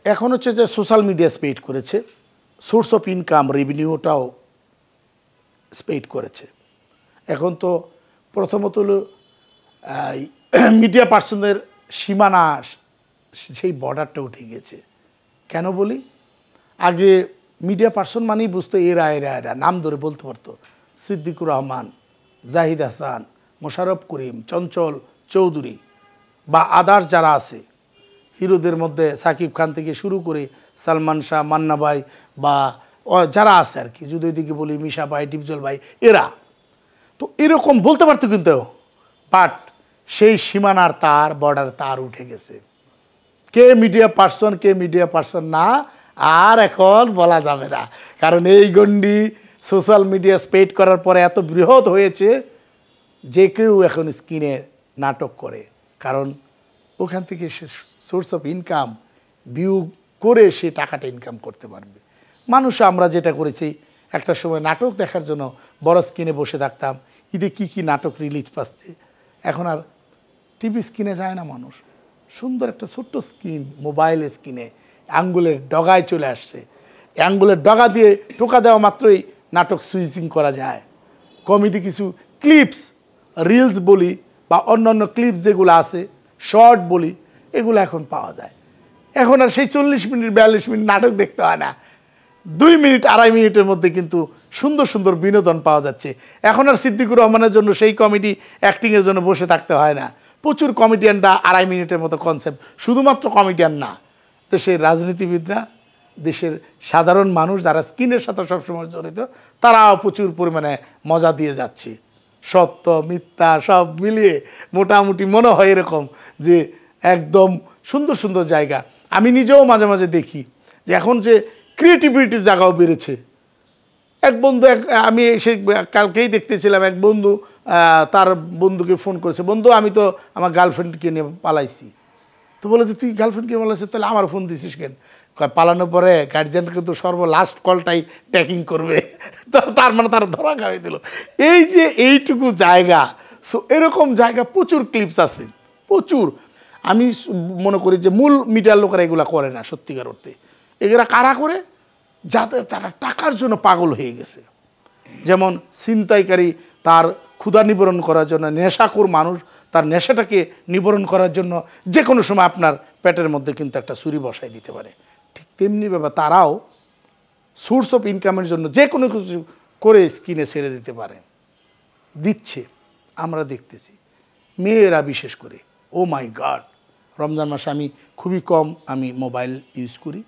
এখন হচ্ছে যে সোশ্যাল মিডিয়া স্পেড করেছে, সোর্স অফ ইনকাম রেভিনিউটাও স্পেড করেছে। এখন তো প্রথমত হলো মিডিয়া পার্সনদের সীমানা, সেই বর্ডারটা উঠে গেছে। কেন বলি, আগে মিডিয়া পার্সন মানেই বুঝতো এরা এরা এরা, নাম ধরে বলতে পারতো। সিদ্দিকুর রহমান, জাহিদ হাসান, মোশাররফ করিম, চঞ্চল চৌধুরী বা আদার্স যারা আছে হিরোদের মধ্যে সাকিব খান থেকে শুরু করে সালমান শাহ, মান্না ভাই বা যারা আছে আর কি, যদি ওইদিকে বলি মিশা ভাই, ডিপজল ভাই, এরা তো এরকম বলতে পারতো। কিন্তু বাট সেই সীমানার তার, বর্ডার তার উঠে গেছে। কে মিডিয়া পার্সন, কে মিডিয়া পার্সন না আর এখন বলা যাবে না। কারণ এই গণ্ডি সোশ্যাল মিডিয়া স্পেড করার পরে এত বৃহৎ হয়েছে যে কেউ এখন স্ক্রিনে নাটক করে। কারণ ওখান থেকে সে সোর্স অফ ইনকাম ভিউ করে সে টাকাটা ইনকাম করতে পারবে। মানুষ আমরা যেটা করেছি, একটা সময় নাটক দেখার জন্য বড় স্ক্রিনে বসে থাকতাম, ঈদে কী কী নাটক রিলিজ পাচ্ছে। এখন আর টিভি স্ক্রিনে যায় না মানুষ, সুন্দর একটা ছোট্ট স্ক্রিন, মোবাইল স্ক্রিনে আঙ্গুলের ডগায় চলে আসছে। আঙ্গুলের ডগা দিয়ে টোকা দেওয়া মাত্রই নাটক সুইচিং করা যায়। কমেডি কিছু ক্লিপস, রিলস বলি বা অন্যান্য ক্লিপস যেগুলো আছে, শর্ট বলি, এগুলো এখন পাওয়া যায়। এখন আর সেই 40 মিনিট 42 মিনিট নাটক দেখতে হয় না, 2 মিনিট 2.5 মিনিটের মধ্যে কিন্তু সুন্দর সুন্দর বিনোদন পাওয়া যাচ্ছে। এখন আর সিদ্দিকুর রহমানের জন্য সেই কমেডি অ্যাক্টিংয়ের জন্য বসে থাকতে হয় না। প্রচুর কমেডিয়ানরা 2.5 মিনিটের মতো কনসেপ্ট, শুধুমাত্র কমেডিয়ান না, দেশের রাজনীতিবিদরা, দেশের সাধারণ মানুষ যারা স্ক্রিনের সাথে সবসময় জড়িত, তারাও প্রচুর পরিমাণে মজা দিয়ে যাচ্ছে। সত্য মিথ্যা সব মিলিয়ে মোটামুটি মনে হয় এরকম যে একদম সুন্দর সুন্দর জায়গা। আমি নিজেও মাঝে মাঝে দেখি যে এখন যে ক্রিয়েটিভিটির জায়গাও বেড়েছে। এক বন্ধু, আমি সে কালকেই দেখতেছিলাম, এক বন্ধু তার বন্ধুকে ফোন করেছে, বন্ধু আমি তো আমার গার্লফ্রেন্ডকে নিয়ে পালাইছি। তো বলেছে তুই গার্লফ্রেন্ডকে পালাইছিস, তাহলে আমার ফোন দিছিস কেন? পালানোর পরে গার্জিয়ান কিন্তু সর্বলাস্ট কলটাই ট্যাকিং করবে। তো তার মানে তারা ধরা খাওয়াই দিল। এই যে এইটুকু জায়গা, সো এরকম জায়গা প্রচুর ক্লিপস আছে, প্রচুর। আমি মনে করি যে মূল মিডিয়ার লোকেরা এগুলো করে না সত্যিকার অর্থে। এগুলা কারা করে? যাদের তারা টাকার জন্য পাগল হয়ে গেছে। যেমন ছিনতাইকারী তার ক্ষুধা নিবারণ করার জন্য, নেশাখোর মানুষ তার নেশাটাকে নিবারণ করার জন্য যে কোনো সময় আপনার পেটের মধ্যে কিন্তু একটা ছুরি বসাই দিতে পারে। ঠিক তেমনি ব্যাপার, তারাও সোর্স অফ ইনকামের জন্য যে কোনো কিছু করে স্ক্রিনে ছেড়ে দিতে পারে, দিচ্ছে, আমরা দেখতেছি। মেয়েরা বিশেষ করে, ও মাই গড, রমজান মাসে আমি খুবই কম মোবাইল ইউজ করি।